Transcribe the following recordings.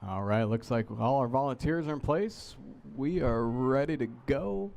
All right, looks like all our volunteers are in place. We are ready to go.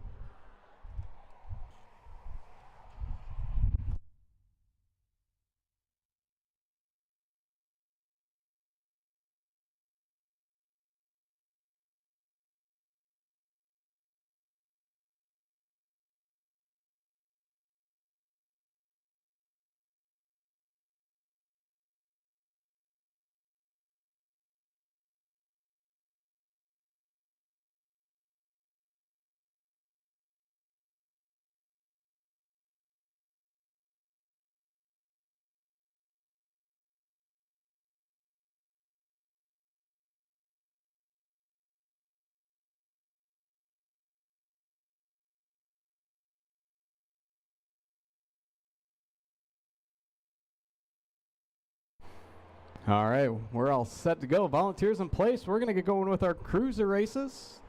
All right, we're all set to go. Volunteers in place. We're going to get going with our cruiser races.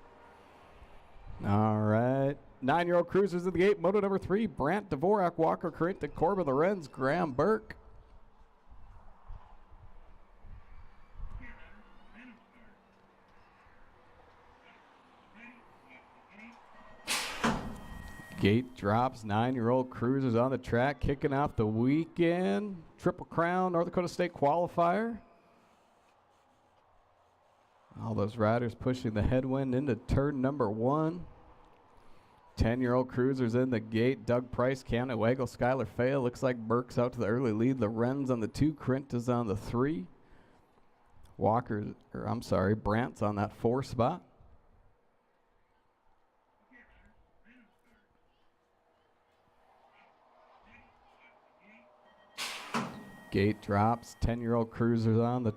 All right. 9-year-old cruisers at the gate. Moto number 3, Brant Dvorak, Walker Corinth, Corbin Lorenz, Graham Burke. Gate drops. 9-year-old cruisers on the track, kicking off the weekend. Triple Crown North Dakota State qualifier. All those riders pushing the headwind into turn number 1. 10-year-old cruisers in the gate. Doug Price, Camden Wagle, Skylar Fail. Looks like Burke's out to the early lead. Lorenz on the 2, Krint is on the 3. Brant's on that 4 spot. Gate drops. 10-year-old cruisers on the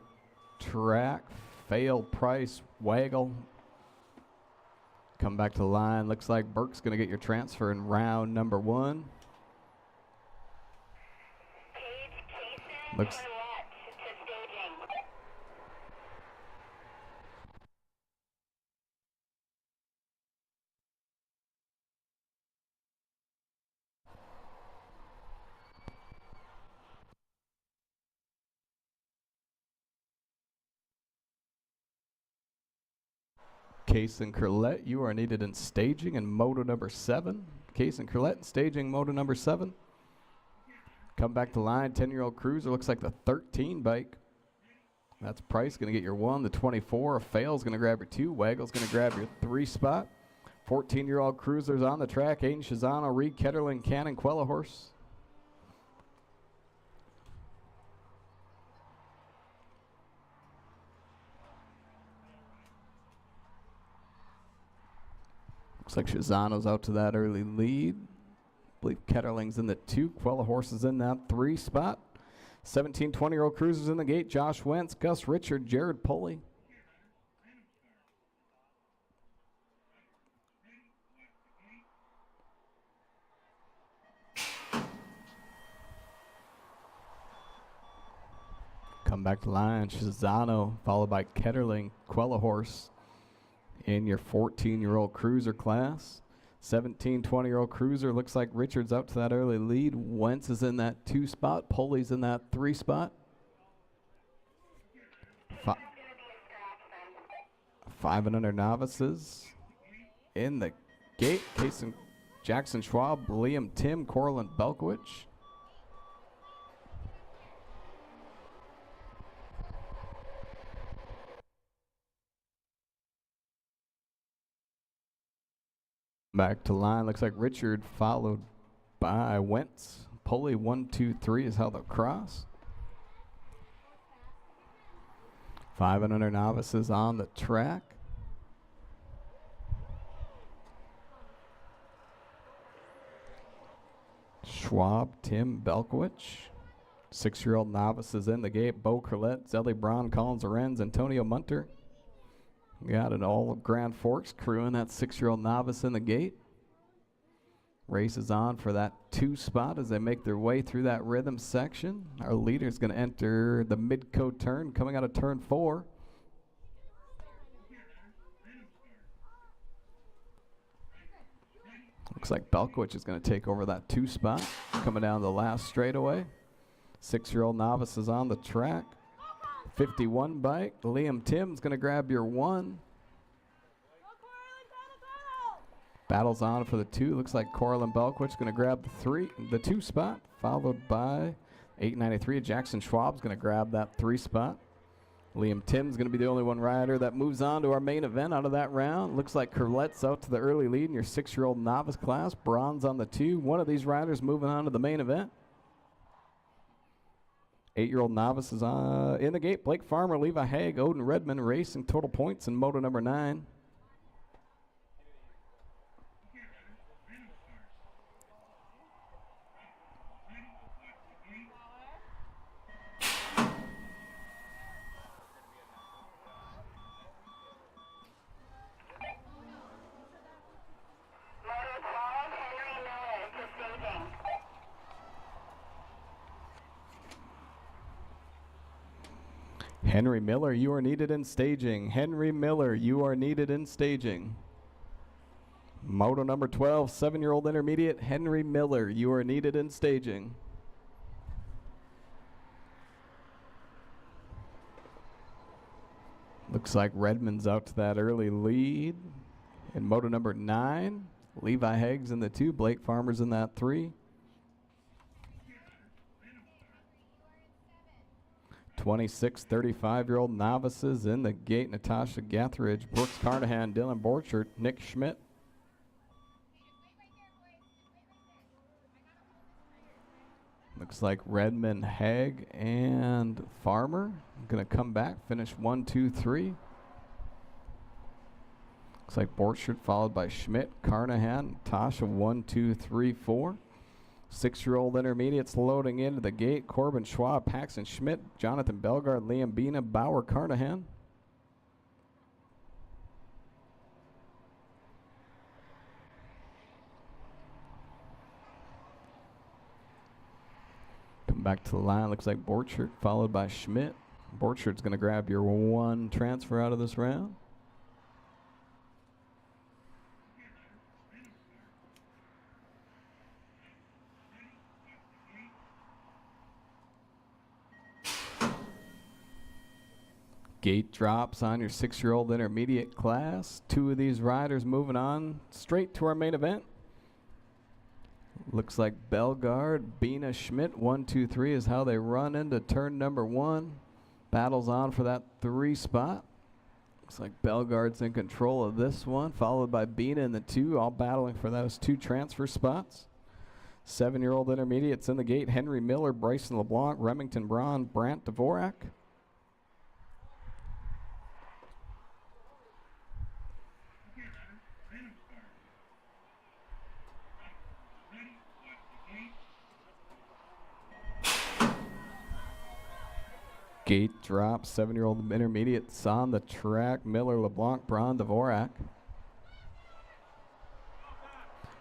track. Fail, Price, Waggle. Come back to the line. Looks like Burke's going to get your transfer in round number 1. Looks. Case and Curlette, you are needed in staging in moto number 7. Case and Curlette in staging moto number 7. Come back to line. 10-year-old cruiser, looks like the 13 bike. That's Price going to get your 1. The 24, Fail's going to grab your 2. Waggle's going to grab your 3 spot. 14-year-old cruisers on the track. Aiden Shizano, Reed Ketterling, Cannon, Quellahorse. Looks like Shizano's out to that early lead. I believe Ketterling's in the 2. Quellahorse is in that 3 spot. 17, 20-year-old cruisers in the gate. Josh Wentz, Gus Richard, Jared Pulley. Come back to line. Shizano, followed by Ketterling, Quellahorse in your 14-year-old cruiser class. 17, 20-year-old cruiser. Looks like Richard's out to that early lead. Wentz is in that 2 spot. Pulley's in that 3 spot. 5 and under novices in the gate. Kason, Jackson Schwab, Liam Tim, Corlin Belkowicz. Back to line. Looks like Richard followed by Wentz. Pulley 1, 2, 3 is how they'll cross. 5 and under novices on the track. Schwab, Tim Belkowicz. 6-year-old novices in the gate. Bo Curlette, Zelly Braun, Collins Lorenz, Antonio Munter. Got an all of Grand Forks crew in that 6-year-old novice in the gate. Race is on for that 2 spot as they make their way through that rhythm section. Our leader is going to enter the mid-coat turn coming out of turn 4. Looks like Belkowicz is going to take over that 2 spot coming down the last straightaway. 6-year-old novice is on the track. 51 bike. Liam Tim's going to grab your 1. Battles on for the 2. Looks like Corlin Belkwich going to grab the 2 spot, followed by 893. Jackson Schwab's going to grab that 3 spot. Liam Tim's going to be the only one rider that moves on to our main event out of that round. Looks like Curlette's out to the early lead in your 6-year-old novice class. Bronze on the 2. One of these riders moving on to the main event. 8-year-old novice is in the gate. Blake Farmer, Levi Haig, Odin Redmond racing total points in moto number 9. Henry Miller, you are needed in staging. Henry Miller, you are needed in staging. Moto number 12, 7-year-old intermediate, Henry Miller, you are needed in staging. Looks like Redmond's out to that early lead. In moto number 9, Levi Haig's in the 2, Blake Farmer's in that 3. 26, 35-year-old novices in the gate. Natasha Gathridge, Brooks Carnahan, Dylan Borchert, Nick Schmidt. Looks like Redmond, Haig, and Farmer going to come back, finish 1, 2, 3. Looks like Borchert followed by Schmidt, Carnahan, Natasha 1, 2, 3, 4. 6-year-old intermediates loading into the gate. Corbin Schwab, Paxton Schmidt, Jonathan Belgard, Liam Bina, Bauer Carnahan. Come back to the line. Looks like Borchert followed by Schmidt. Borchert's going to grab your 1 transfer out of this round. Gate drops on your 6-year-old intermediate class. 2 of these riders moving on straight to our main event. Looks like Belgard, Bina, Schmidt, 1, 2, 3 is how they run into turn number 1. Battles on for that 3 spot. Looks like Belgard's in control of this one, followed by Bina in the 2, all battling for those 2 transfer spots. 7-year-old intermediates in the gate. Henry Miller, Bryson LeBlanc, Remington Braun, Brant Dvorak. Gate drop, 7-year-old intermediates on the track. Miller, LeBlanc, Braun, Dvorak.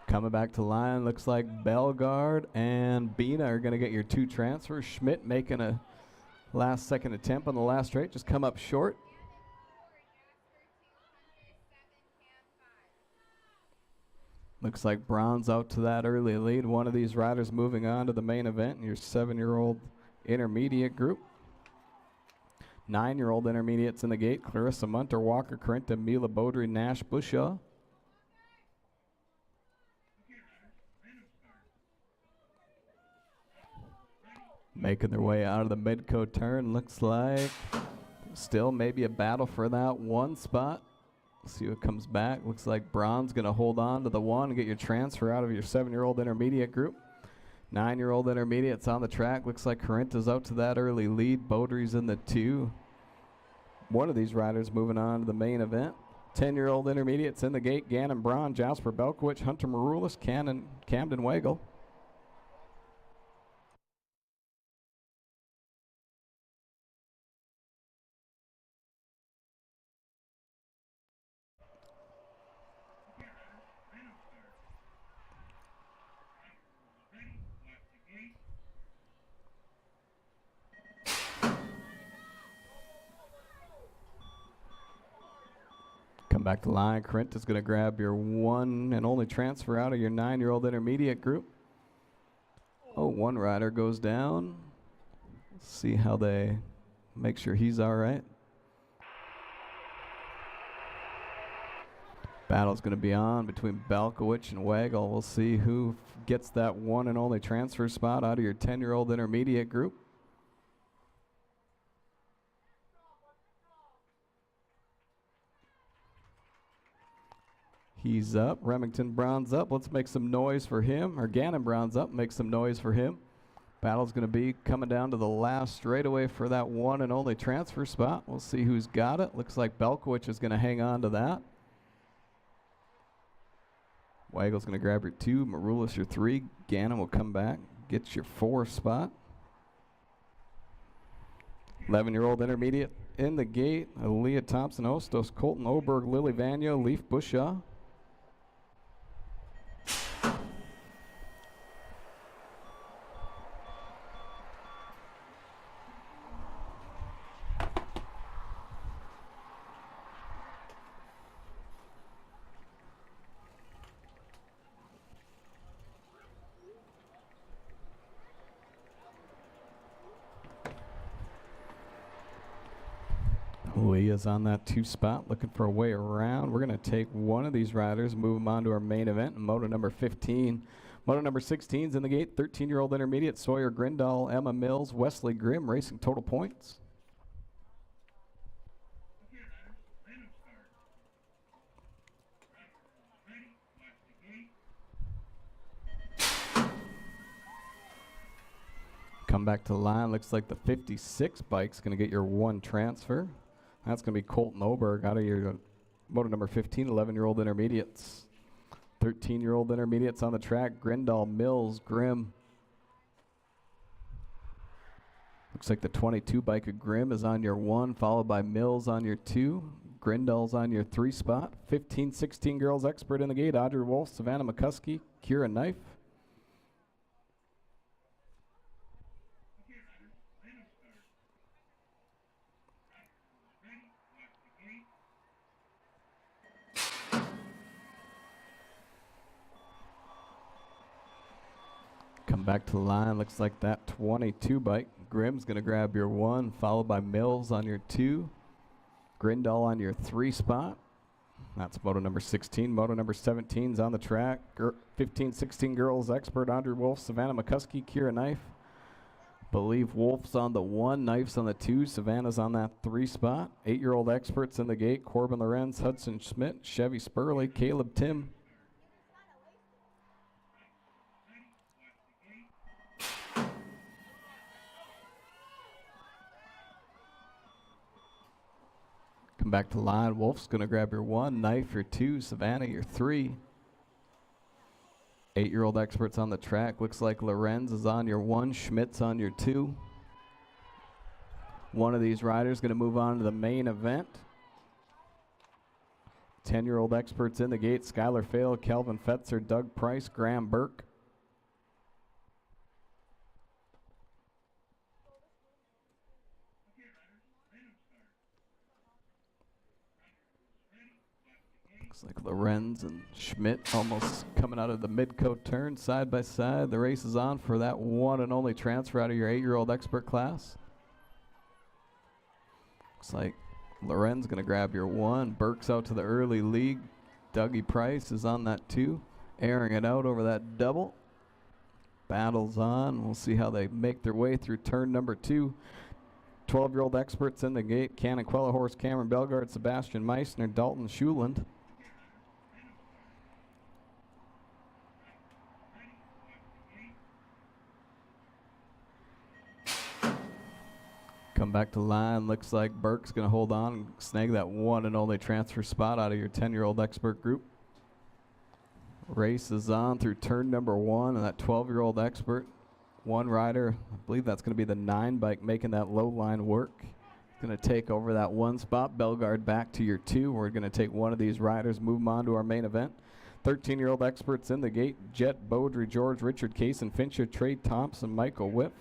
Coming back to line, looks like Belgard and Bina are going to get your 2 transfers. Schmidt making a last-second attempt on the last straight, just come up short. Looks like Braun's out to that early lead. One of these riders moving on to the main event in your 7-year-old intermediate group. 9-year-old intermediates in the gate. Clarissa Munter, Walker Corinta, Mila Beaudry, Nash Bushaw. Making their way out of the Midco turn. Looks like still maybe a battle for that 1 spot. See what comes back. Looks like Braun's going to hold on to the 1 and get your transfer out of your 7-year-old intermediate group. 9-year-old intermediates on the track. Looks like Corinta's out to that early lead. Beaudry's in the 2. One of these riders moving on to the main event. 10-year-old intermediates in the gate. Gannon Braun, Jasper Belkowicz, Hunter Maroulis, Camden Weigel. Come back to line. Corinta's going to grab your 1 and only transfer out of your 9-year-old intermediate group. Oh, 1 rider goes down. Let's see how they make sure he's all right. Battle's going to be on between Belkowicz and Wagle. We'll see who gets that one and only transfer spot out of your 10-year-old intermediate group. He's up. Remington Brown's up. Let's make some noise for him. Or Gannon Brown's up. Make some noise for him. Battle's going to be coming down to the last straightaway for that one and only transfer spot. We'll see who's got it. Looks like Belkowicz is going to hang on to that. Wagle's going to grab your 2. Maroulis your 3. Gannon will come back. Get your 4 spot. 11-year-old intermediate in the gate. Aaliyah Thompson Ostos, Colton Oberg, Lily Vanyo, Leaf Bushaw. Leah's on that 2 spot, looking for a way around. We're going to take one of these riders, move them on to our main event, moto number 15. Moto number 16's in the gate, 13-year-old intermediate, Sawyer Grindall, Emma Mills, Wesley Grimm, racing total points. Come back to the line. Looks like the 56 bike's going to get your 1 transfer. That's going to be Colton Oberg out of your moto number 15, 11-year-old intermediates. 13-year-old intermediates on the track. Grindall, Mills, Grimm. Looks like the 22 bike of Grimm is on your 1, followed by Mills on your 2. Grindall's on your 3 spot. 15-16 girls expert in the gate. Audrey Wolf, Savannah McCuskey, Kira Knife. Come back to the line. Looks like that 22 bike. Grimm's going to grab your 1, followed by Mills on your 2. Grindall on your 3 spot. That's moto number 16. Moto number 17's on the track. 15-16 girls expert. Audrey Wolf, Savannah McCuskey, Kira Knife. Believe Wolf's on the 1, Knife's on the 2. Savannah's on that 3 spot. 8-year-old experts in the gate. Corbin Lorenz, Hudson Schmidt, Chevy Spurley, Caleb Tim. Come back to the line. Wolf's going to grab your 1, Knife your 2, Savannah your 3. 8-year-old experts on the track. Looks like Lorenz is on your 1, Schmidt's on your 2. One of these riders going to move on to the main event. 10-year-old experts in the gate. Skylar Fail, Kelvin Fetzer, Doug Price, Graham Burke. Looks like Lorenz and Schmidt almost coming out of the mid-coat turn side by side. The race is on for that one and only transfer out of your 8-year-old expert class. Looks like Lorenz going to grab your 1. Burke's out to the early league. Dougie Price is on that 2, airing it out over that double. Battle's on. We'll see how they make their way through turn number 2. 12-year-old experts in the gate. Cannon Quellahorse, Cameron Belgard, Sebastian Meissner, Dalton Schuland. Come back to line. Looks like Burke's going to hold on and snag that one and only transfer spot out of your 10-year-old expert group. Race is on through turn number 1, and that 12-year-old expert, one rider, I believe that's going to be the 9 bike making that low line work. Going to take over that 1 spot. Belgard back to your 2. We're going to take one of these riders, move them on to our main event. 13-year-old experts in the gate. Jet Beaudry, George, Richard Kaysen, Fincher, Trey Thompson, Michael Whiff.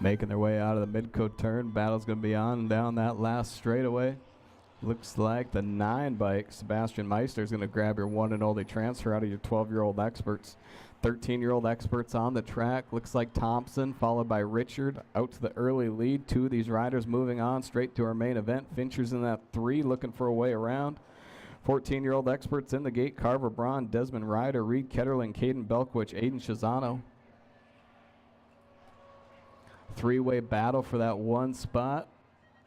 Making their way out of the mid-coat turn. Battle's going to be on and down that last straightaway. Looks like the 9 bike, Sebastian Meister, is going to grab your one and only transfer out of your 12-year-old experts. 13-year-old experts on the track. Looks like Thompson, followed by Richard, out to the early lead. 2 of these riders moving on straight to our main event. Fincher's in that 3, looking for a way around. 14-year-old experts in the gate. Carver Braun, Desmond Ryder, Reed Ketterling, Caden Belkwich, Aiden Shizano. 3-way battle for that 1 spot.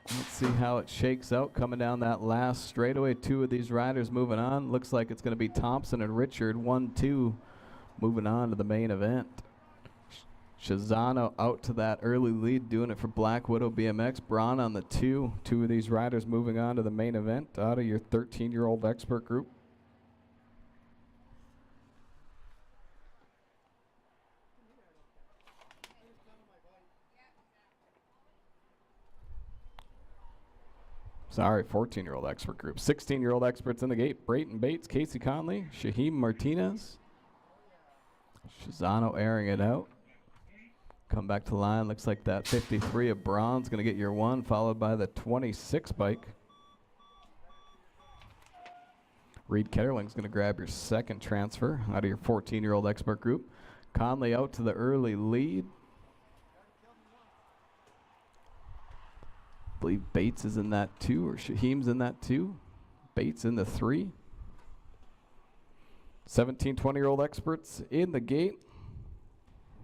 Let's see how it shakes out coming down that last straightaway. 2 of these riders moving on. Looks like it's going to be Thompson and Richard, 1-2, moving on to the main event. Shizano out to that early lead, doing it for Black Widow BMX. Braun on the 2. 2 of these riders moving on to the main event out of your 13-year-old expert group. Sorry, 14-year-old expert group. 16-year-old experts in the gate. Brayton Bates, Casey Conley, Shaheem Martinez. Shizano airing it out. Come back to line. Looks like that 53 of Braun's going to get your 1, followed by the 26 bike. Reed Ketterling's going to grab your 2nd transfer out of your 14-year-old expert group. Conley out to the early lead. I believe Bates is in that 2, or Shaheem's in that 2. Bates in the 3. 17, 20-year-old experts in the gate.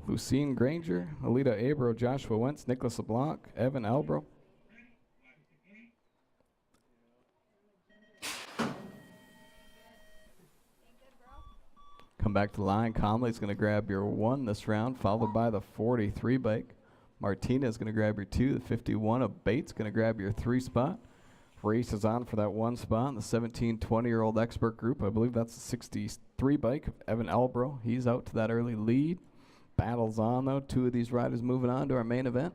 Lucine Granger, Alita Abro, Joshua Wentz, Nicholas LeBlanc, Evan Albro. Come back to the line. Conley's going to grab your 1 this round, followed by the 43 bike. Martinez going to grab your 2. The 51 of Bates going to grab your 3 spot. Race is on for that 1 spot in the 17, 20-year-old expert group. I believe that's the 63 bike of Evan Albro. He's out to that early lead. Battles on, though. 2 of these riders moving on to our main event.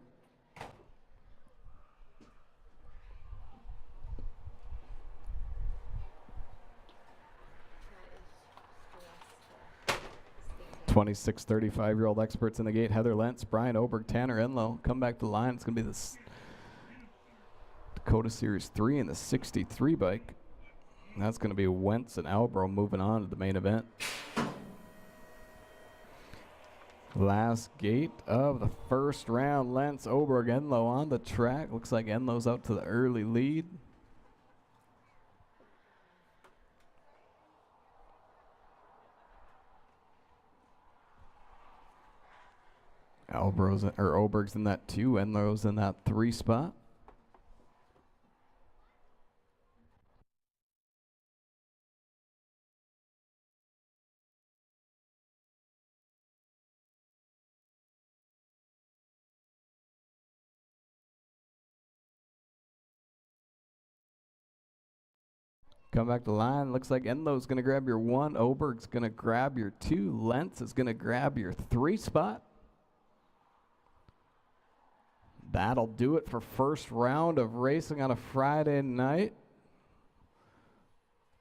(26, 35-year-old experts in the gate. Heather Lentz, Brian Oberg, Tanner Enlow. Come back to the line. It's going to be this Dakota Series 3 in the 63 bike. That's going to be Wentz and Albro moving on to the main event. Last gate of the first round. Lentz, Oberg, Enlow on the track. Looks like Enlow's out to the early lead. Oberg's in that 2. Enlow's in that 3 spot. Come back to line. Looks like Enlow's going to grab your 1. Oberg's going to grab your 2. Lentz is going to grab your 3 spot. That'll do it for first round of racing on a Friday night.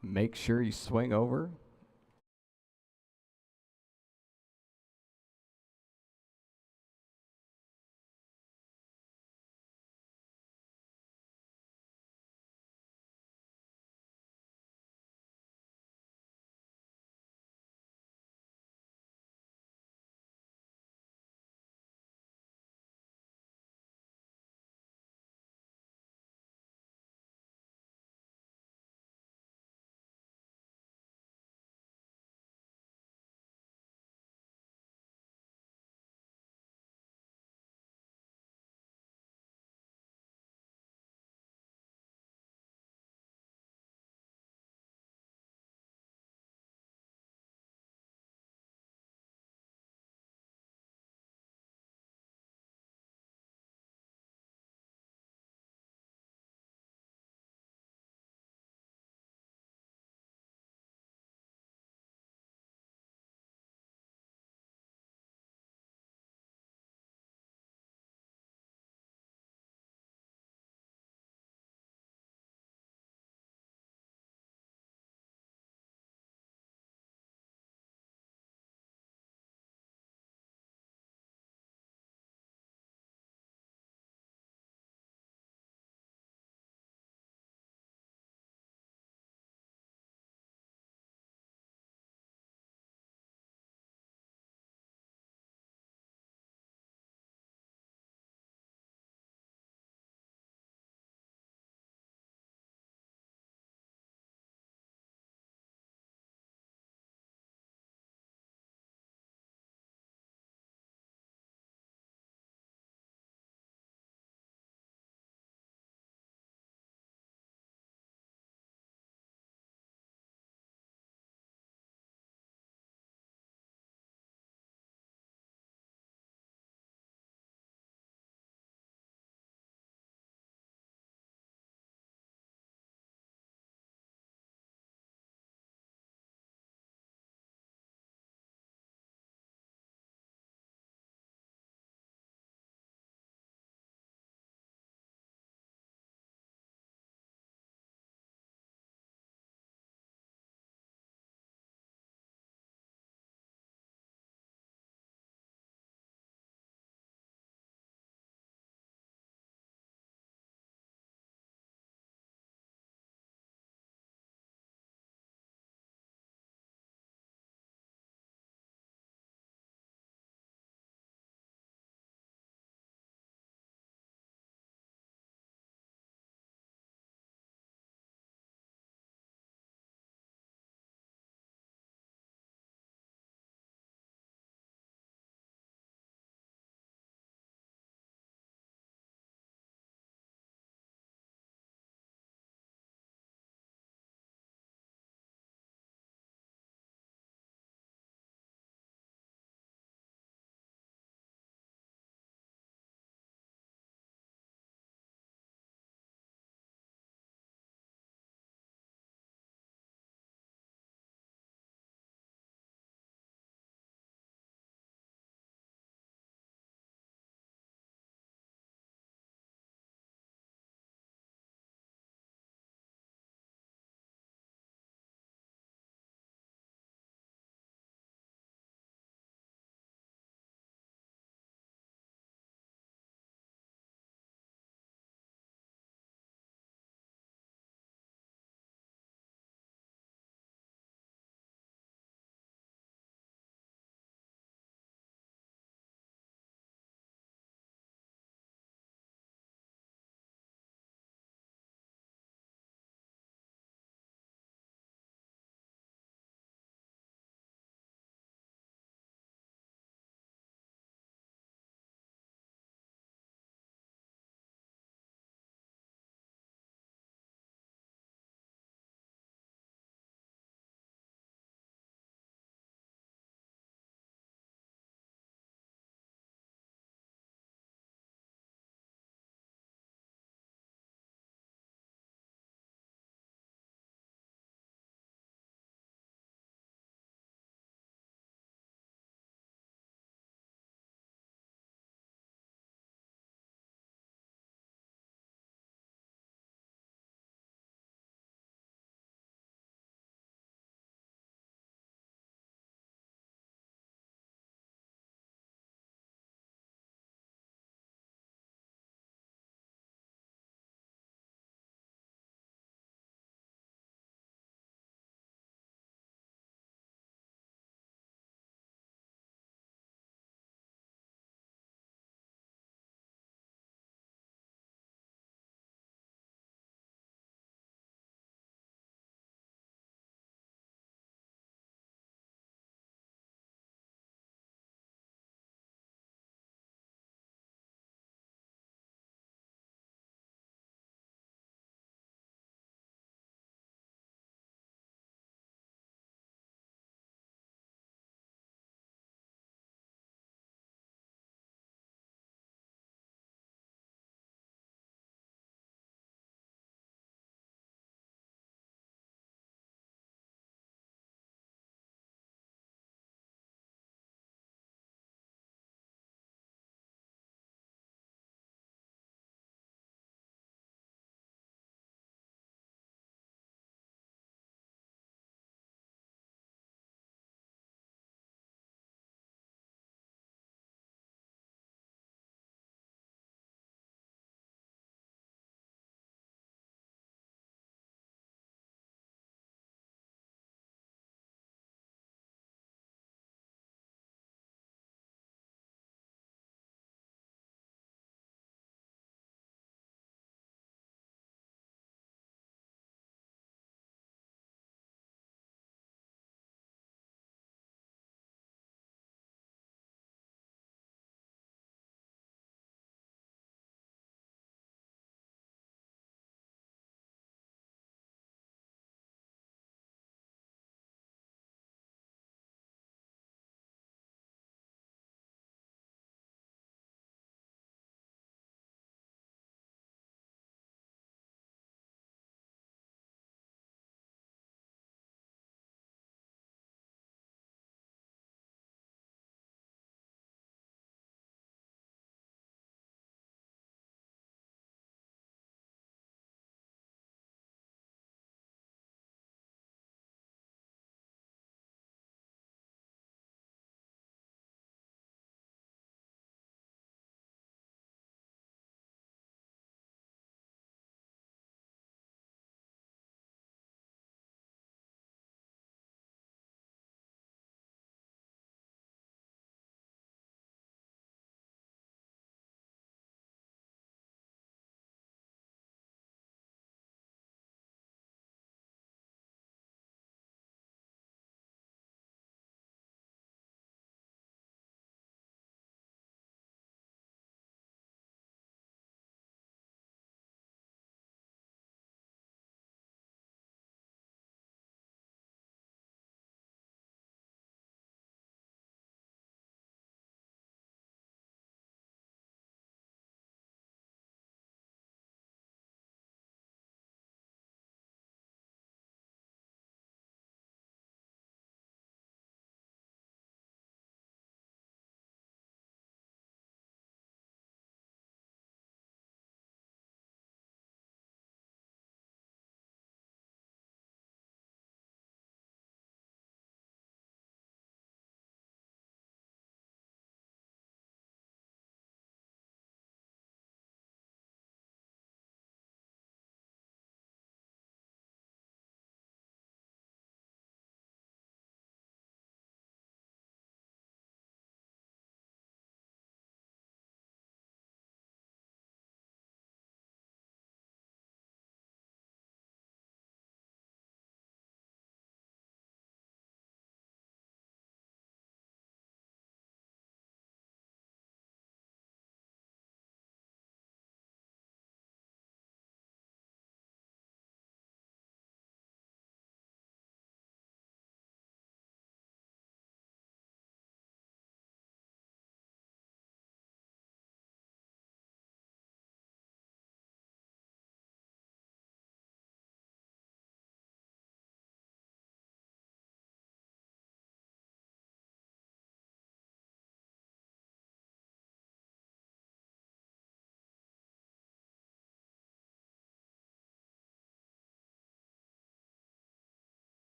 Make sure you swing over.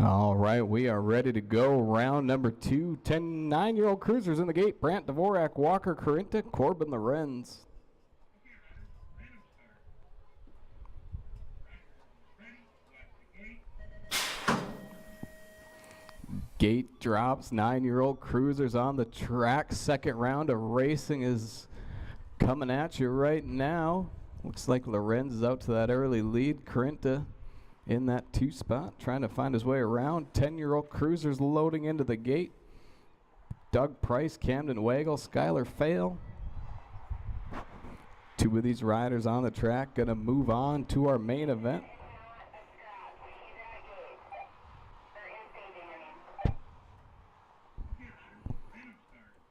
All right, we are ready to go. Round number 2. 9-year-old cruisers in the gate. Brant Dvorak, Walker Corinta, Corbin Lorenz. Gate drops. 9-year-old cruisers on the track. Second round of racing is coming at you right now. Looks like Lorenz is out to that early lead. Corinta in that 2 spot, trying to find his way around. 10-year-old cruisers loading into the gate. Doug Price, Camden Wagle, Skylar Fail. 2 of these riders on the track gonna move on to our main event.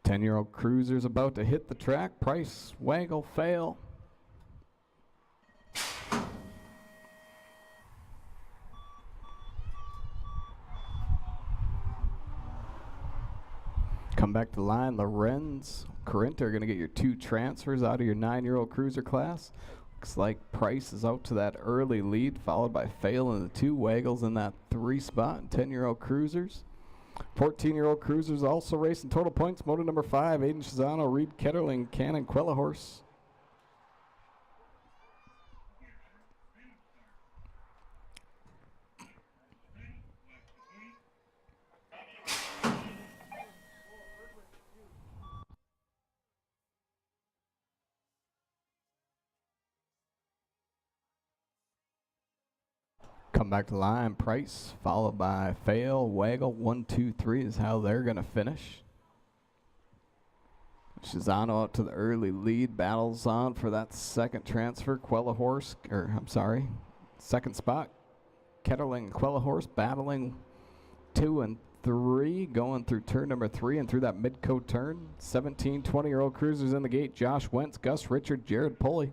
Ten-year-old cruisers about to hit the track. Price, Wagle, Fail. Come back to line. Lorenz, Corinta are going to get your 2 transfers out of your 9-year-old cruiser class. Looks like Price is out to that early lead, followed by Fail in the 2. Waggles in that 3 spot. 10-year-old cruisers. 14-year-old cruisers also racing total points. Moto number 5, Aiden Shizano, Reed Ketterling, Cannon Quellahorse. Come back to line. Price followed by Fail, Waggle. 1, 2, 3 is how they're going to finish. Shizano out to the early lead. Battles on for that second transfer. Quellahorse, second spot. Ketterling and Quellahorse battling 2 and 3, going through turn number 3 and through that mid-coat turn. 17, 20-year-old cruisers in the gate. Josh Wentz, Gus Richard, Jared Pulley.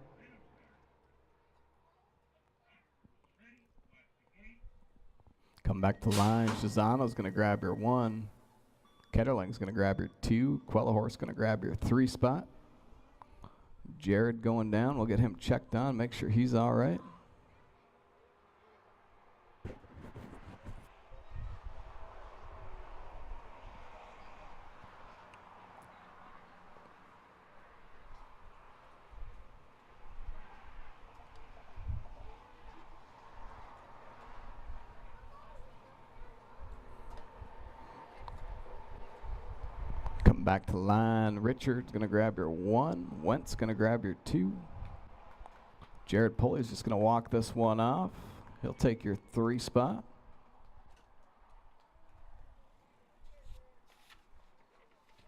Come back to line. Shizano's going to grab your 1. Ketterling's going to grab your 2. Quellahorse going to grab your 3 spot. Jared going down. We'll get him checked on, make sure he's all right. Back to line. Richard's going to grab your 1. Wentz going to grab your 2. Jared Pulley's just going to walk this one off. He'll take your 3 spot.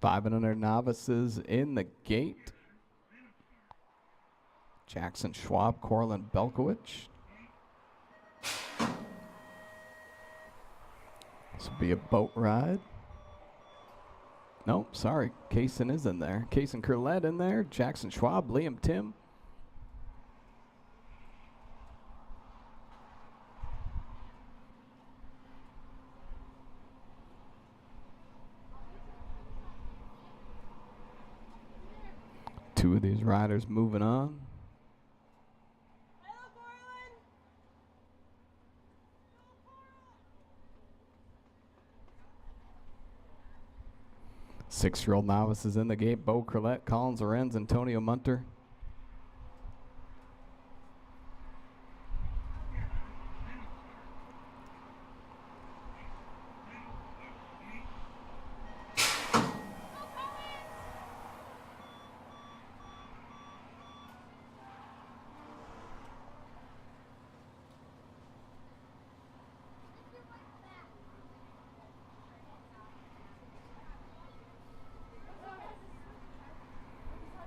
Five and under novices in the gate. Jackson Schwab, Corlin Belkowicz. This will be a boat ride. Nope, sorry. Kaysen is in there. Kaysen Curlett in there. Jackson Schwab, Liam Tim. Two of these riders moving on. Six-year-old novices in the gate. Bo Curlett, Collins Lorenz, Antonio Munter.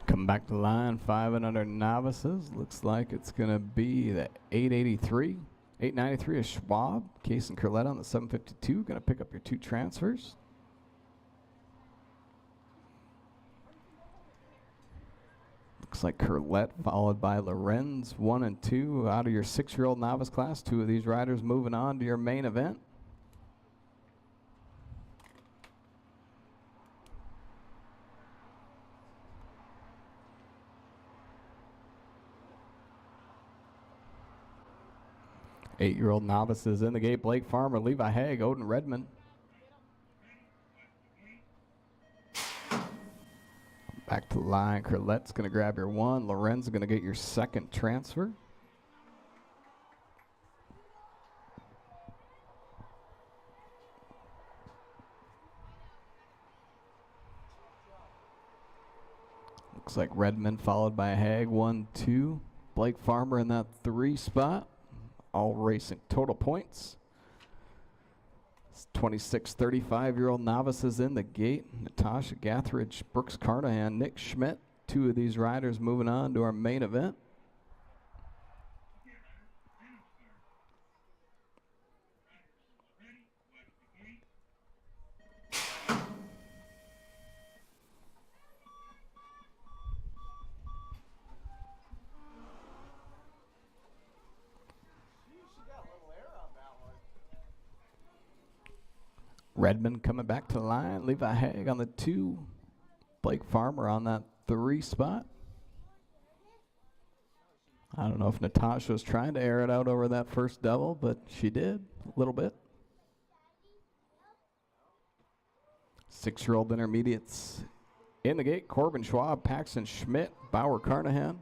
Come back to line. Five and under novices. Looks like it's going to be the 883. 893 is Schwab. Kaysen Curlett on the 752. Going to pick up your 2 transfers. Looks like Curlett followed by Lorenz. 1 and 2 out of your 6-year-old novice class. 2 of these riders moving on to your main event. 8-year-old novices in the gate. Blake Farmer, Levi Haig, Odin Redmond. Back to the line. Curlette's going to grab your 1. Lorenz is going to get your 2nd transfer. Looks like Redmond followed by Haig. 1, 2. Blake Farmer in that 3 spot. All racing total points. 26, 35-year-old novices in the gate. Natasha Gathridge, Brooks Carnahan, Nick Schmidt. 2 of these riders moving on to our main event. Redmond coming back to the line. Levi Haig on the 2. Blake Farmer on that 3 spot. I don't know if Natasha was trying to air it out over that first double, but she did a little bit. 6-year-old intermediates in the gate. Corbin Schwab, Paxton Schmidt, Bauer Carnahan.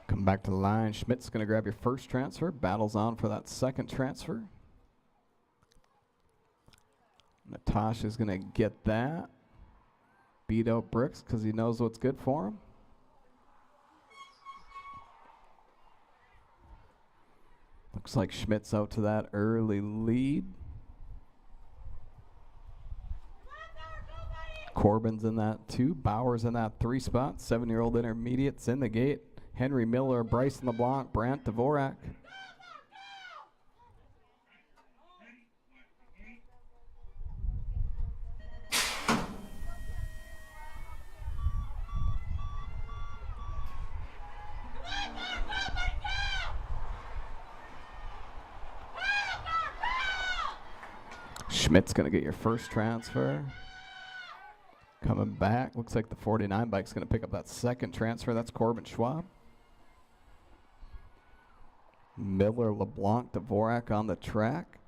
Come back to the line. Schmidt's going to grab your 1st transfer. Battles on for that 2nd transfer. Natasha's going to get that. Beat out Brooks because he knows what's good for him. Looks like Schmidt's out to that early lead. Corbin's in that 2. Bauer's in that 3 spot. 7-year-old intermediates in the gate. Henry Miller, Bryson LeBlanc, Brant Dvorak. Schmidt's going to get your 1st transfer. Coming back, looks like the 49 bike's going to pick up that 2nd transfer. That's Corbin Schwab. Miller, LeBlanc, Dvorak on the track.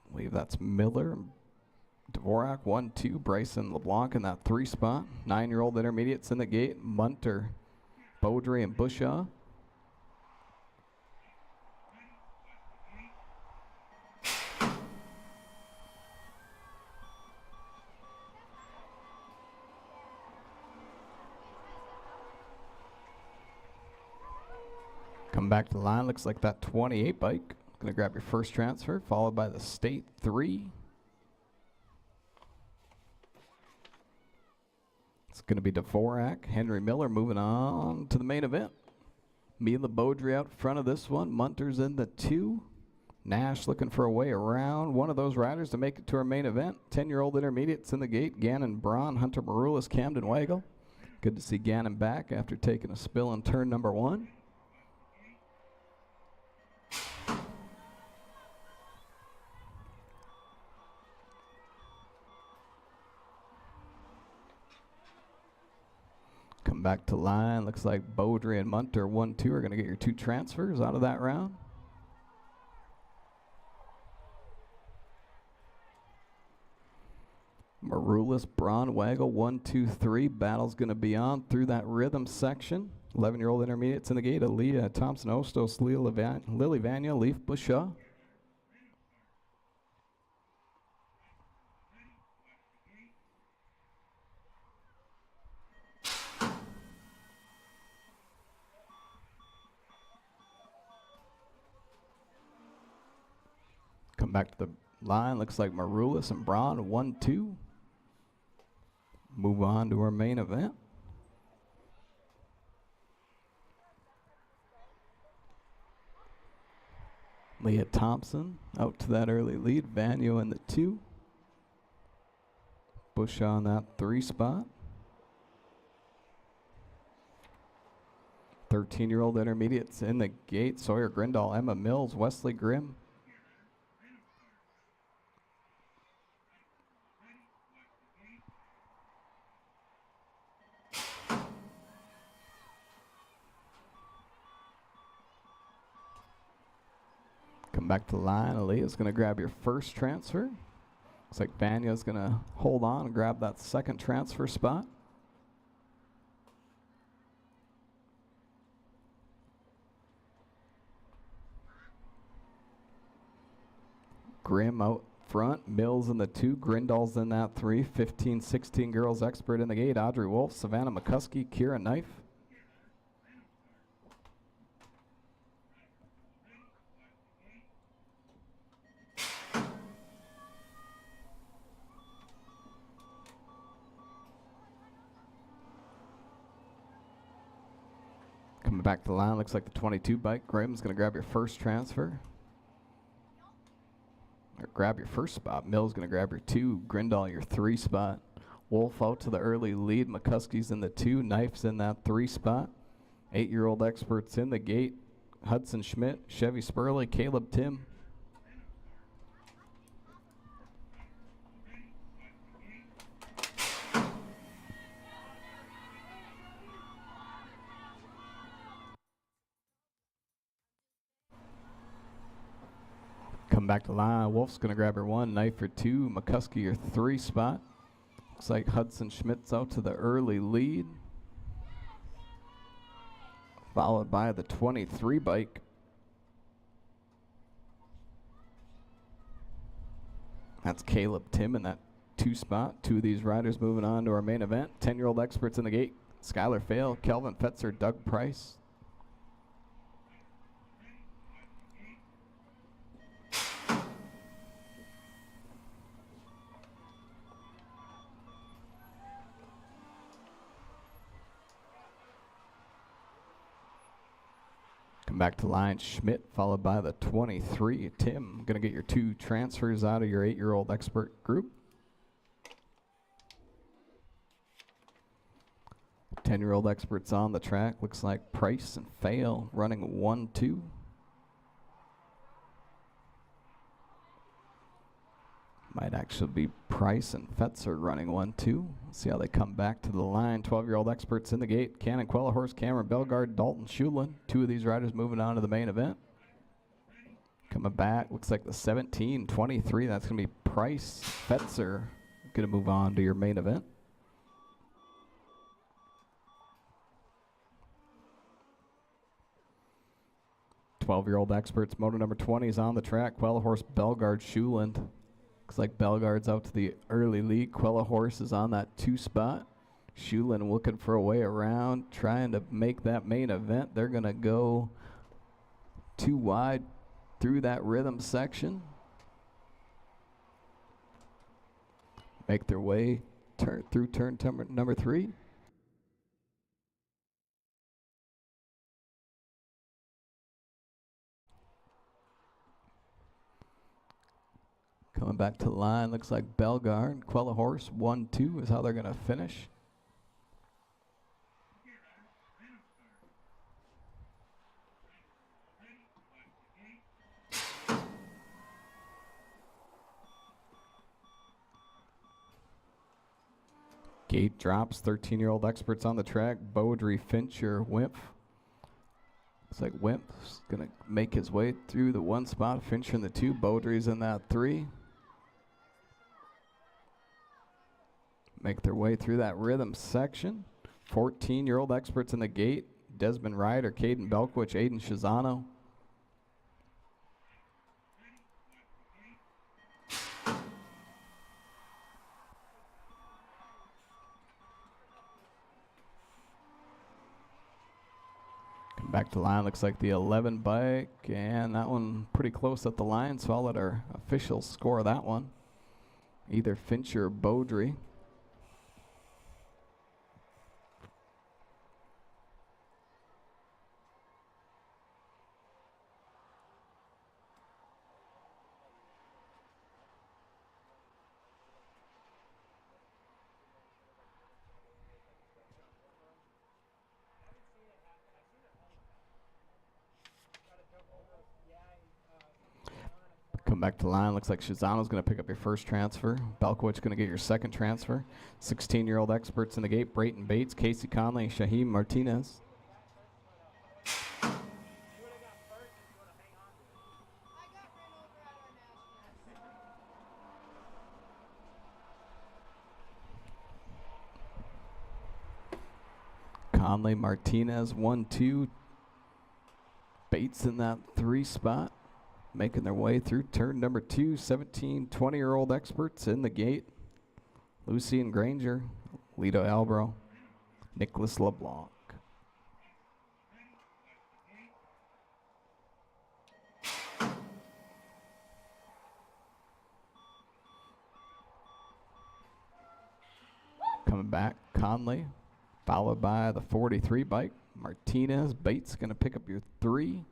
I believe that's Miller, Dvorak, 1, 2. Bryson LeBlanc in that 3 spot. 9-year-old intermediates in the gate. Munter, Beaudry, and Bushaw. Come back to the line. Looks like that 28 bike. Going to grab your 1st transfer, followed by the State 3. It's going to be Dvorak. Henry Miller moving on to the main event. Mila Beaudry out front of this one. Munter's in the 2. Nash looking for a way around one of those riders to make it to our main event. 10-year-old intermediates in the gate. Gannon Braun, Hunter Maroulis, Camden Weigel. Good to see Gannon back after taking a spill on turn number 1. Come back to line. Looks like Beaudry and Munter 1, 2 are going to get your 2 transfers out of that round. Maroulis, Braun, Wagle, 1, 2, 3. Battle's going to be on through that rhythm section. 11-year-old intermediates in the gate. Aaliyah, Thompson, Ostos, Lily Vanya, Leaf, Bushaw. Come back to the line. Looks like Maroulis and Braun, 1, 2. Move on to our main event. Leah Thompson out to that early lead. Vanyo in the 2. Bush on that 3 spot. 13-year-old intermediates in the gate. Sawyer Grindal, Emma Mills, Wesley Grimm. Come back to the line. Aaliyah's going to grab your first transfer. Looks like Banya's going to hold on and grab that second transfer spot. Grimm out front, Mills in the 2, Grindal's in that 3, 15-16 girls expert in the gate, Audrey Wolf, Savannah McCuskey, Kira Knife. Coming back to the line, looks like the 22 bike. Grimm's going to grab your first transfer. Or grab your first spot. Mills going to grab your 2. Grindal your 3 spot. Wolf out to the early lead. McCuskey's in the 2. Knife's in that 3 spot. 8-year-old experts in the gate. Hudson Schmidt, Chevy Spurley, Caleb Tim. Come back to line. Wolf's going to grab her 1. Knife for 2. McCuskey your 3 spot. Looks like Hudson Schmidt's out to the early lead. Followed by the 23 bike. That's Caleb Tim in that 2 spot. 2 of these riders moving on to our main event. 10-year-old experts in the gate. Skylar Fail, Kelvin Fetzer, Doug Price. Back to line, Schmidt, followed by the 23. Tim, going to get your 2 transfers out of your 8-year-old expert group. 10-year-old experts on the track. Looks like Price and Fail running 1-2. Might actually be Price and Fetzer running 1-2. See how they come back to the line. 12-year-old experts in the gate. Cannon Quellahorse, Cameron Bellegarde, Dalton Schulin. 2 of these riders moving on to the main event. Coming back, looks like the 17-23. That's going to be Price, Fetzer. Going to move on to your main event. Twelve-year-old experts. Motor number 20 is on the track. Quellahorse, Bellegarde, Schuland. Looks like Bellegarde's out to the early lead. Quellahorse is on that 2 spot. Schulin looking for a way around, trying to make that main event. They're going to go 2 wide through that rhythm section. Make their way through turn number 3. Coming back to the line, looks like Bellegarde, Quellahorse, 1-2 is how they're going to finish. Gate drops, 13-year-old experts on the track. Beaudry, Fincher, Wimpf. Looks like Wimpf's going to make his way through the 1 spot. Fincher in the 2, Beaudry's in that 3. Make their way through that rhythm section. 14-year-old experts in the gate. Desmond Ryder, Caden Belkwich, Aiden Shizano. Come back to the line, looks like the 11 bike, and that one pretty close at the line, so I'll let our officials score that one. Either Fincher or Beaudry. Come back to the line. Looks like Shizano's going to pick up your first transfer. Belkowitz going to get your second transfer. 16-year-old experts in the gate. Brayton Bates, Casey Conley, Shaheem Martinez. Conley, Martinez, 1-2. Bates in that 3 spot. Making their way through turn number 2. 17, 20-year-old experts in the gate. Lucian Granger, Lito Albro, Nicholas LeBlanc. Coming back, Conley, followed by the 43 bike. Martinez, Bates going to pick up your 3.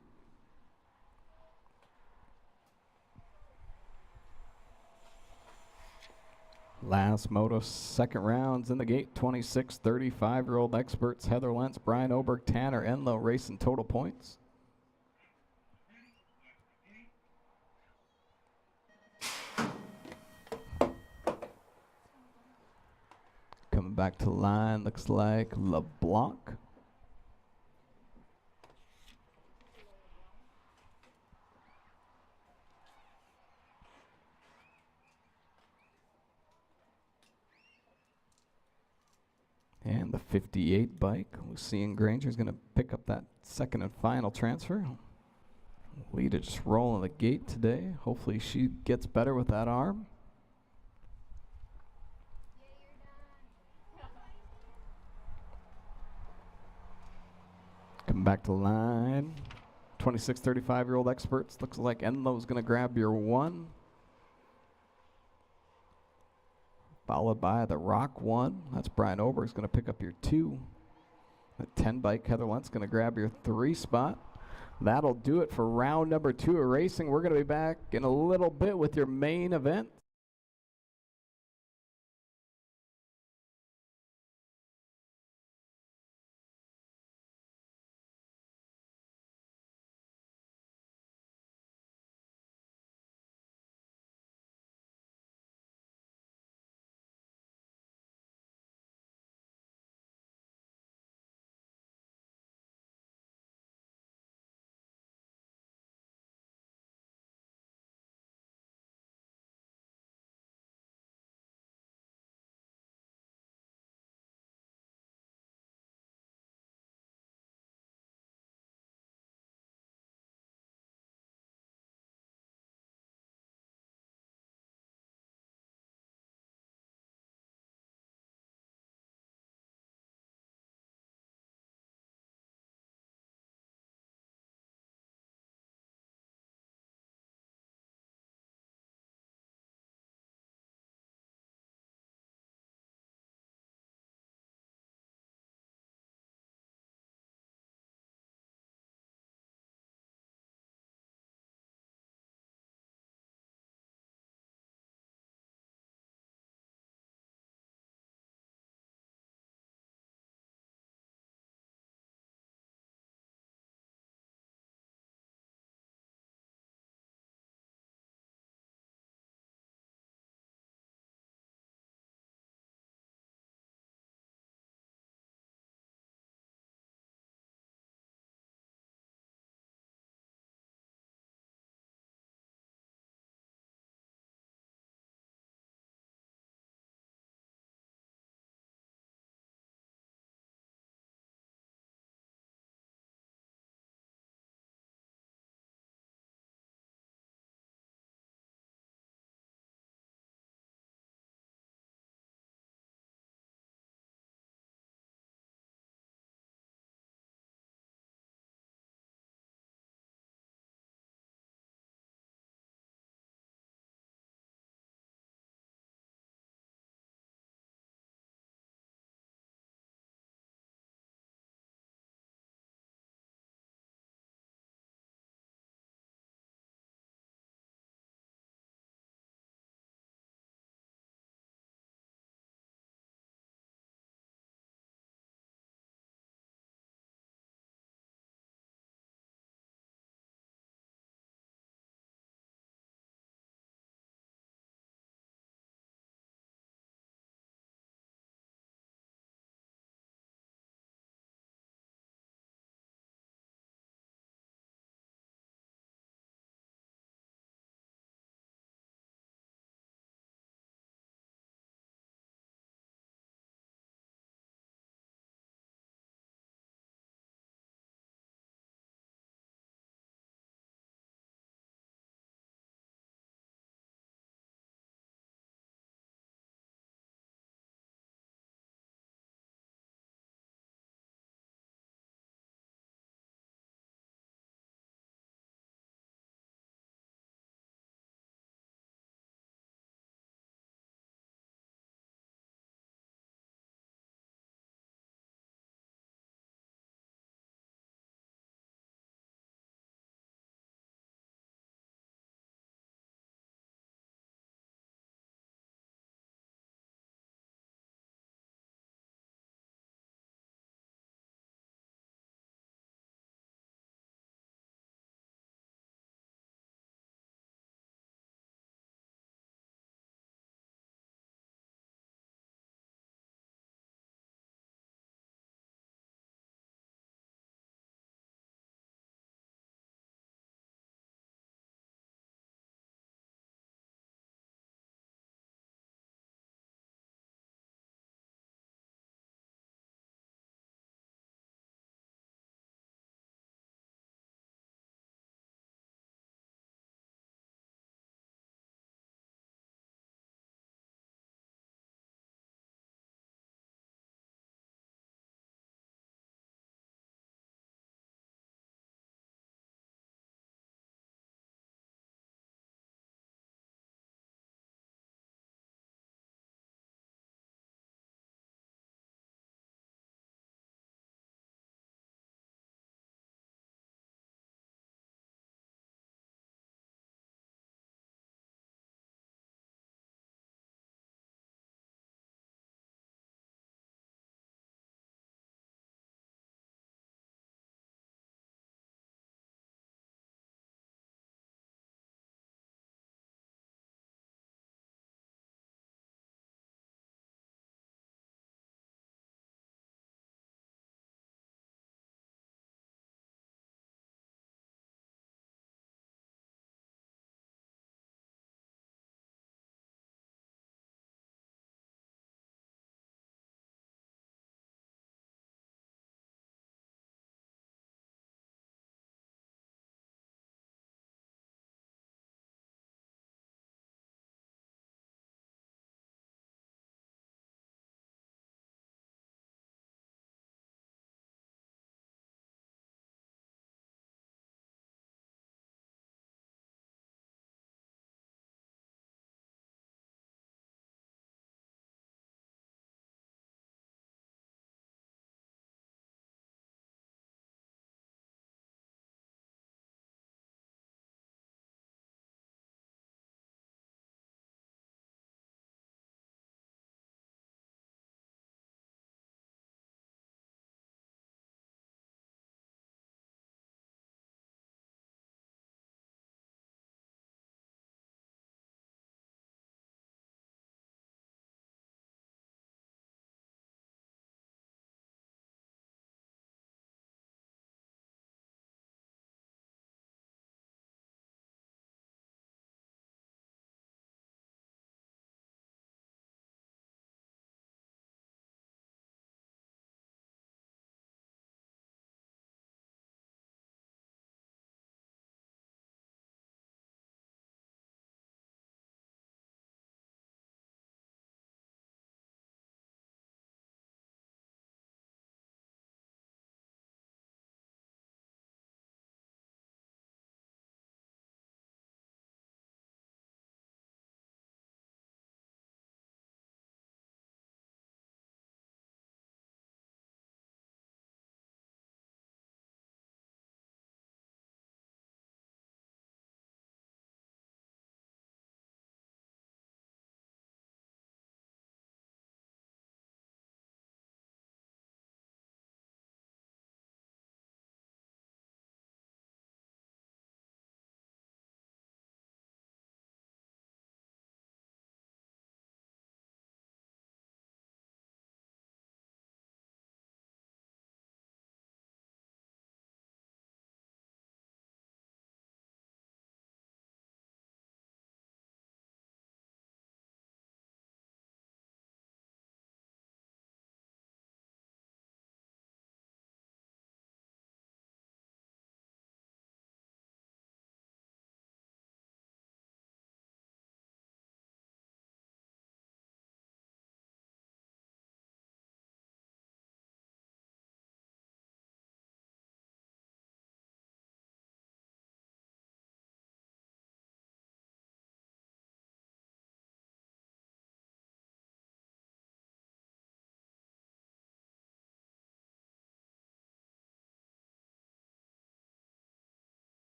Last moto, second rounds in the gate. 26, 35-year-old experts. Heather Lentz, Brian Oberg, Tanner Enlow racing total points. Coming back to the line, looks like LeBlanc. And the 58 bike, Lucian Granger is going to pick up that second and final transfer. Lita just rolling the gate today. Hopefully she gets better with that arm. Coming back to the line. 26, 35-year-old experts. Looks like Enlow's going to grab your 1. Followed by the Rock 1. That's Brian Oberg's going to pick up your 2. The 10 bike, Heather Lentz going to grab your 3 spot. That'll do it for round number 2 of racing. We're going to be back in a little bit with your main event.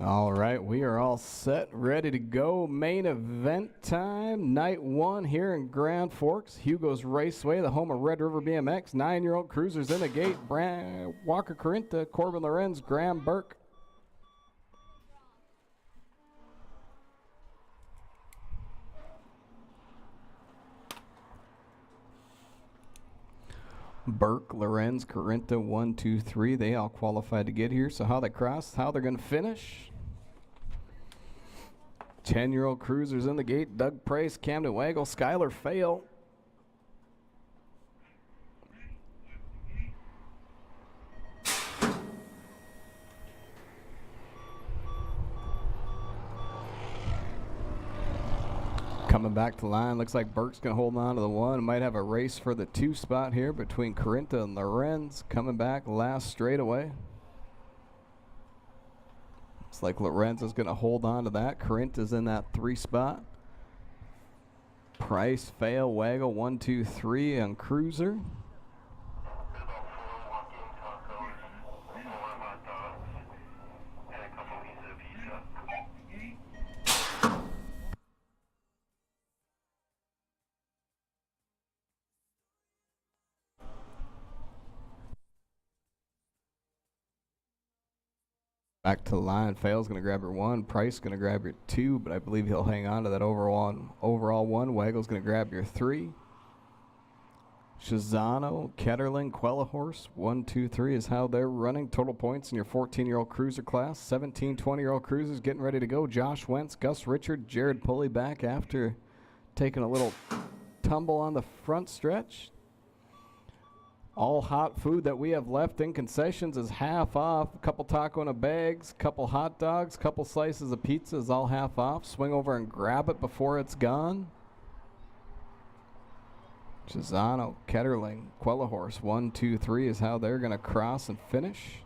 All right, we are all set, ready to go. Main event time, night one here in Grand Forks. Hugo's Raceway, the home of Red River BMX. 9-year-old cruisers in the gate. Walker Corinta, Corbin Lorenz, Graham Burke. Burke, Lorenz, Corinta, 1, 2, 3. They all qualified to get here. So how they cross, how they're going to finish. 10-year-old cruisers in the gate. Doug Price, Camden Waggle, Skylar Fail. Coming back to the line, looks like Burke's going to hold on to the 1. Might have a race for the 2 spot here between Corinta and Lorenz. Coming back last straightaway. Looks like Lorenz is going to hold on to that. Corinta's in that 3 spot. Price, Fail, Waggle, 1, 2, 3 on cruiser. Back to the line. Fail's going to grab your 1. Price going to grab your 2, but I believe he'll hang on to that overall 1. Waggle's going to grab your 3. Shazano, Ketterling, Quellahorse, 1, 2, 3 is how they're running. Total points in your 14-year-old cruiser class. 17, 20-year-old cruisers getting ready to go. Josh Wentz, Gus Richard, Jared Pulley back after taking a little tumble on the front stretch. All hot food that we have left in concessions is half off. A couple taco in a bags, couple hot dogs, couple slices of pizza is all half off. Swing over and grab it before it's gone. Chisano, Ketterling, Quellahorse, 1, 2, 3 is how they're going to cross and finish.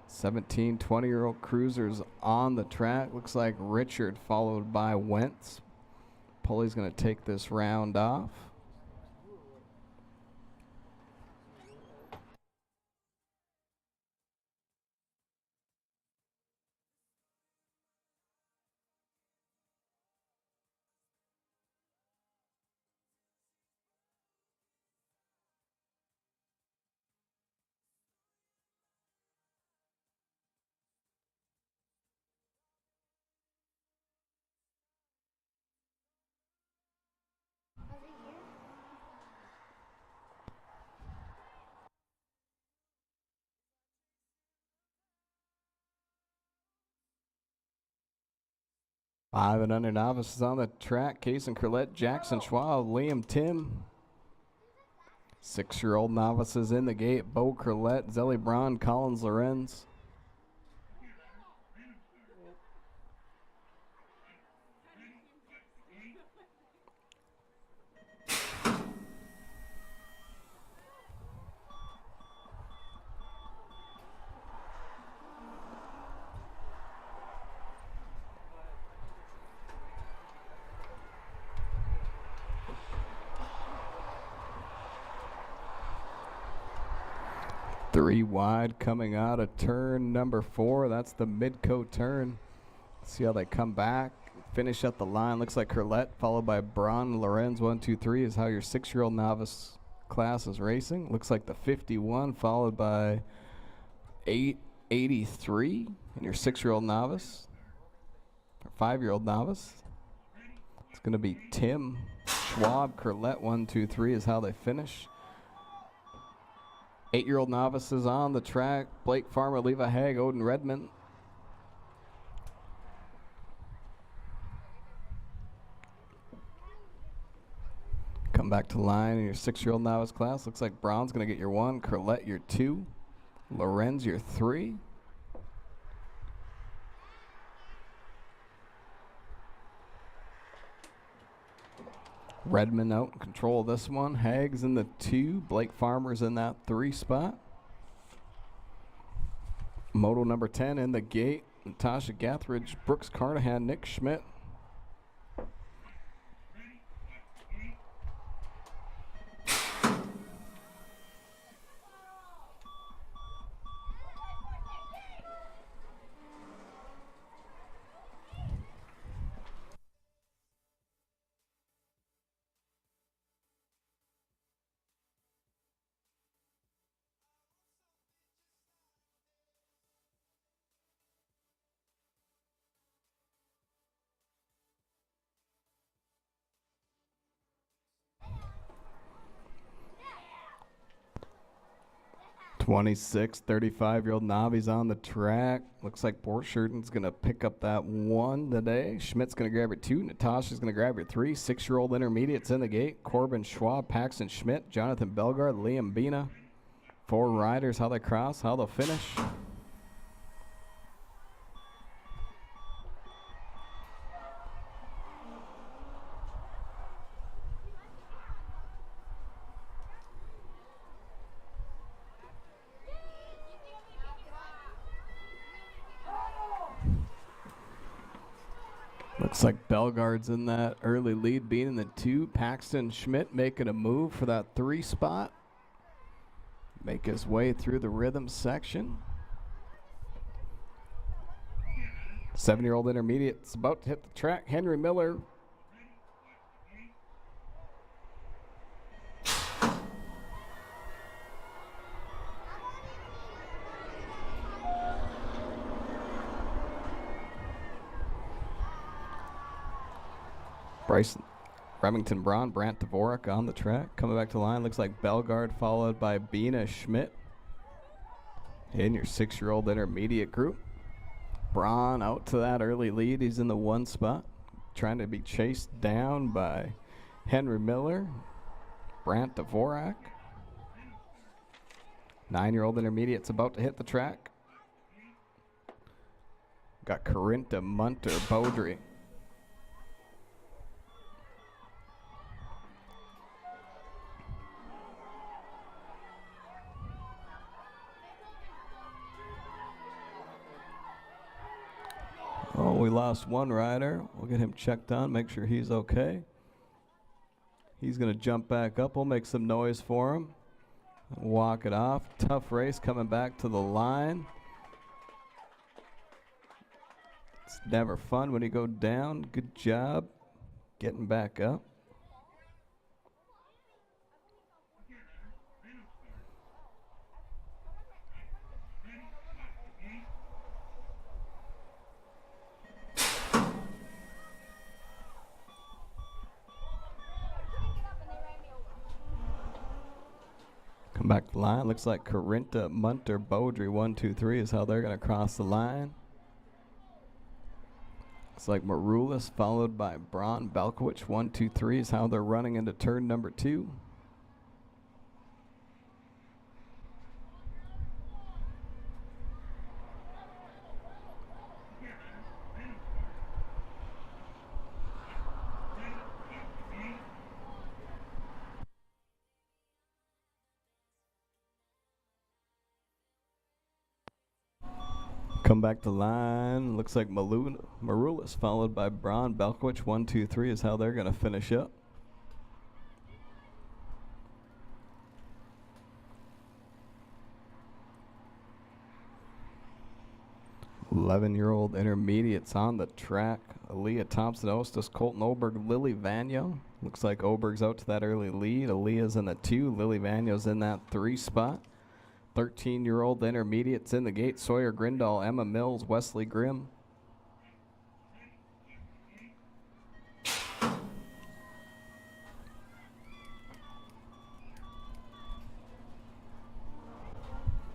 17, 20-year-old cruisers on the track. Looks like Richard followed by Wentz. Pulley's going to take this round off. Five and under novices on the track. Case and Curlette, Jackson Schwab, Liam Tim. 6-year-old novices in the gate. Bo Curlette, Zelly Braun, Collins Lorenz. Three wide coming out of turn number 4. That's the Midco turn. See how they come back, finish at the line. Looks like Curlette followed by Braun Lorenz. 1, 2, 3 is how your 6-year-old novice class is racing. Looks like the 51 followed by 883 and your 6-year-old novice or 5-year-old novice. It's going to be Tim Schwab. Curlette 1, 2, 3 is how they finish. 8-year-old novices on the track. Blake Farmer, Levi Haig, Odin Redmond. Come back to the line in your 6-year-old novice class. Looks like Brown's going to get your 1. Curlette your 2. Lorenz your 3. Redmond out in control of this one. Haig's in the 2. Blake Farmer's in that 3 spot. Moto number 10 in the gate. Natasha Gathridge, Brooks Carnahan, Nick Schmidt. 26, 35-year-old Navi's on the track. Looks like Borcherdon's going to pick up that 1 today. Schmidt's going to grab your 2. Natasha's going to grab your 3. 6-year-old intermediates in the gate. Corbin Schwab, Paxton Schmidt, Jonathan Belgard, Liam Bina. 4 riders, how they cross, how they'll finish. Looks like Belgard's in that early lead, being in the 2. Paxton Schmidt making a move for that 3 spot. Make his way through the rhythm section. 7-year-old intermediate's about to hit the track. Henry Miller. Bryson Remington Braun, Brant Dvorak on the track. Coming back to the line, looks like Belgard followed by Bina Schmidt in your 6-year-old intermediate group. Braun out to that early lead. He's in the 1 spot, trying to be chased down by Henry Miller, Brant Dvorak. 9-year-old intermediate's about to hit the track. Got Corinta Munter Beaudry. Oh, we lost 1 rider. We'll get him checked on, make sure he's okay. He's going to jump back up. We'll make some noise for him. Walk it off. Tough race coming back to the line. It's never fun when you go down. Good job getting back up. Come back to the line. Looks like Corinta Munter Beaudry 1, 2, 3 is how they're going to cross the line. Looks like Maroulis followed by Braun Belkowicz 1, 2, 3 is how they're running into turn number 2. Come back to line. Looks like Maroulis followed by Braun Belkowicz 1, 2, 3 is how they're going to finish up. .11-year-old intermediates on the track. Aaliyah Thompson-Ostis, Colton Oberg, Lily Vagno. Looks like Oberg's out to that early lead. Aaliyah's in the 2. Lily Vagno's in that 3 spot. 13-year-old intermediates in the gate. Sawyer Grindal, Emma Mills, Wesley Grimm.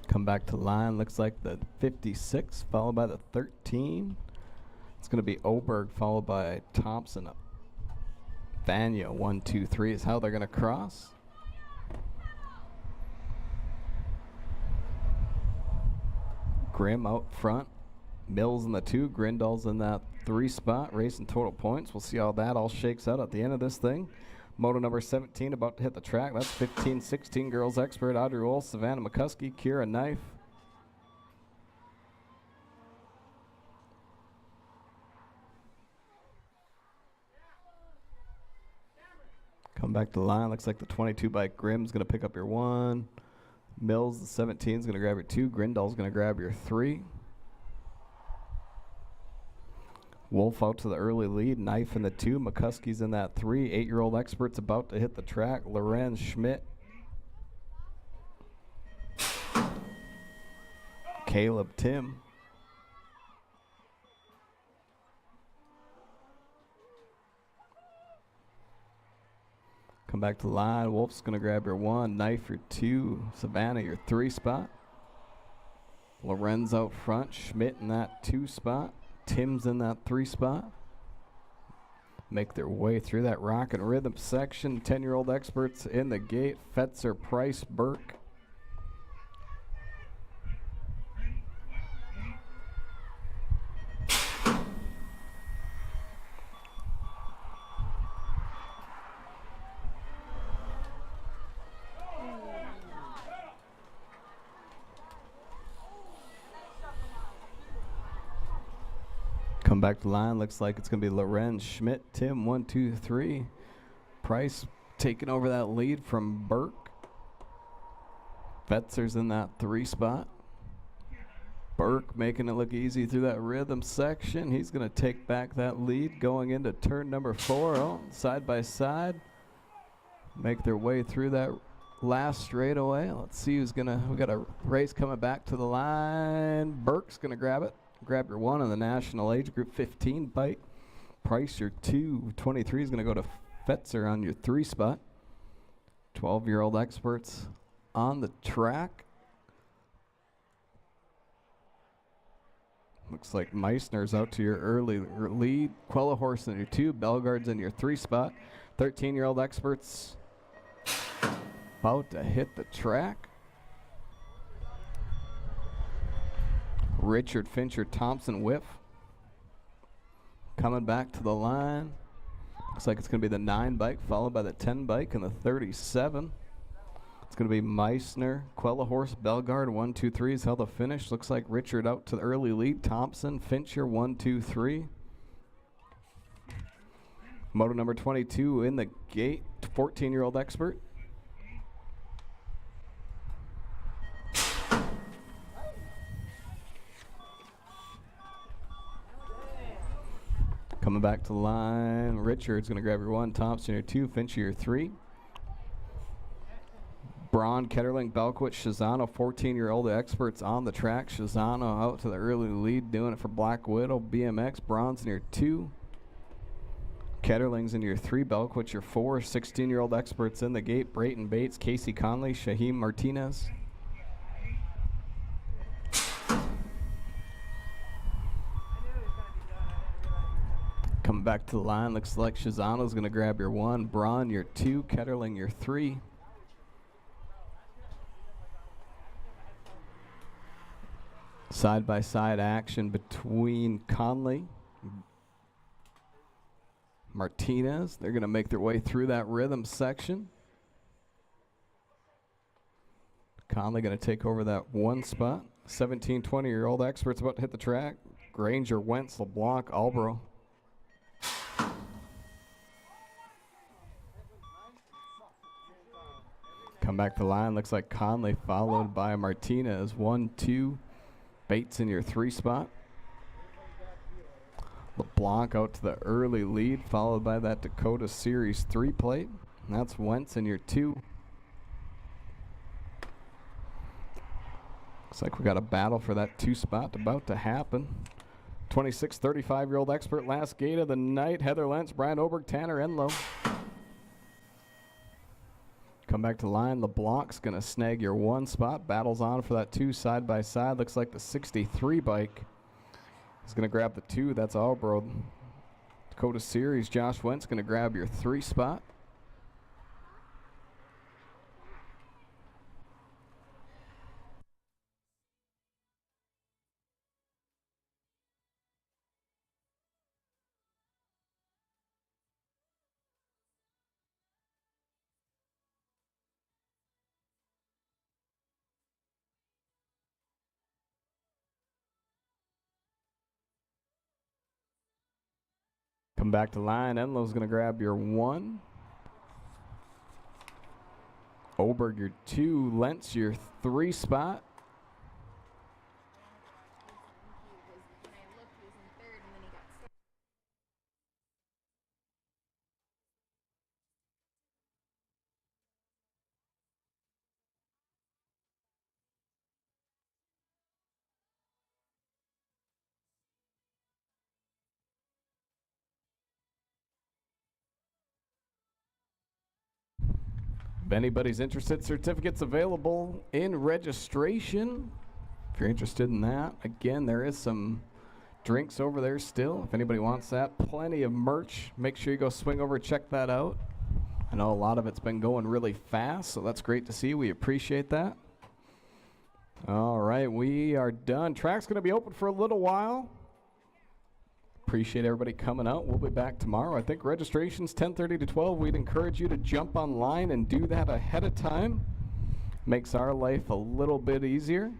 Come back to line. Looks like the 56 followed by the 13. It's going to be Oberg followed by Thompson. Vanya 1, 2, 3 is how they're going to cross. Grimm out front. Mills in the 2. Grindal's in that 3 spot. Racing total points. We'll see how that all shakes out at the end of this thing. Moto number 17 about to hit the track. That's 15-16 girls expert. Audrey Wolf, Savannah McCuskey, Kira Knife. Come back to the line. Looks like the 22 by Grimm's going to pick up your 1. Mills, the 17 is going to grab your 2. Grindal's going to grab your 3. Wolf out to the early lead. Knife in the 2. McCuskey's in that 3. 8-year-old expert's about to hit the track. Lorenz Schmidt. Caleb Tim. Come back to the line. Wolf's going to grab your 1. Knife your 2. Savannah your 3 spot. Lorenz out front, Schmidt in that 2 spot, Tim's in that 3 spot. Make their way through that rock and rhythm section. 10-year-old experts in the gate. Fetzer, Price, Burke. Come back to line. Looks like it's going to be Lorenz, Schmidt, Tim, 1, 2, 3. Price taking over that lead from Burke. Fetzer's in that 3 spot. Burke making it look easy through that rhythm section. He's going to take back that lead going into turn number 4. Oh, side by side. Make their way through that last straightaway. Let's see who's going to. We got a race coming back to the line. Burke's going to grab it. Grab your 1 on the national age group 15 bike. Price your 2. 23 is going to go to Fetzer on your 3 spot. 12-year-old experts on the track. Looks like Meissner's out to your early lead. Quellahorse in your 2. Bellegarde's in your 3 spot. 13-year-old experts about to hit the track. Richard, Fincher, Thompson, Whiff. Coming back to the line. Looks like it's going to be the 9 bike, followed by the 10 bike and the 37. It's going to be Meissner, Quellahorse, Bellegarde, 1, 2, 3 is held to finish. Looks like Richard out to the early lead. Thompson, Fincher, 1, 2, 3. Moto number 22 in the gate, 14-year-old expert. Coming back to the line, Richard's going to grab your 1, Thompson your 2, Fincher your 3. Braun, Ketterling, Belkowitz, Shizano, 14-year-old experts on the track. Shizano out to the early lead, doing it for Black Widow. BMX, Braun's in your 2. Ketterling's in your 3, Belkowitz your 4. 16-year-old experts in the gate. Brayton Bates, Casey Conley, Shaheem Martinez. Coming back to the line, looks like Shizano's going to grab your 1, Braun your 2, Ketterling your 3. Side-by-side action between Conley, Martinez. They're going to make their way through that rhythm section. Conley going to take over that 1 spot. 17, 20-year-old experts about to hit the track. Granger, Wentz, LeBlanc, Albro. Come back to the line. Looks like Conley followed by Martinez. 1, 2. Bates in your 3 spot. LeBlanc out to the early lead, followed by that Dakota Series 3 plate. And that's Wentz in your 2. Looks like we got a battle for that 2 spot about to happen. 26, 35-year-old expert, last gate of the night. Heather Lentz, Brian Oberg, Tanner Enlow. Come back to the line. LeBlanc's going to snag your 1 spot. Battles on for that 2 side by side. Looks like the 63 bike is going to grab the 2. That's Albro. Dakota Series. Josh Wentz going to grab your 3 spot. Come back to line. Enlow's going to grab your 1. Oberg your 2. Lentz your 3 spot. If anybody's interested, certificates available in registration. if you're interested in that. Again, there is some drinks over there still if anybody wants that. Plenty of merch. Make sure you go swing over, check that out. I know a lot of it's been going really fast, so that's great to see. We appreciate that. All right, we are done. Track's going to be open for a little while. Appreciate everybody coming out. We'll be back tomorrow. I think registration's 10:30 to 12. We'd encourage you to jump online and do that ahead of time. Makes our life a little bit easier.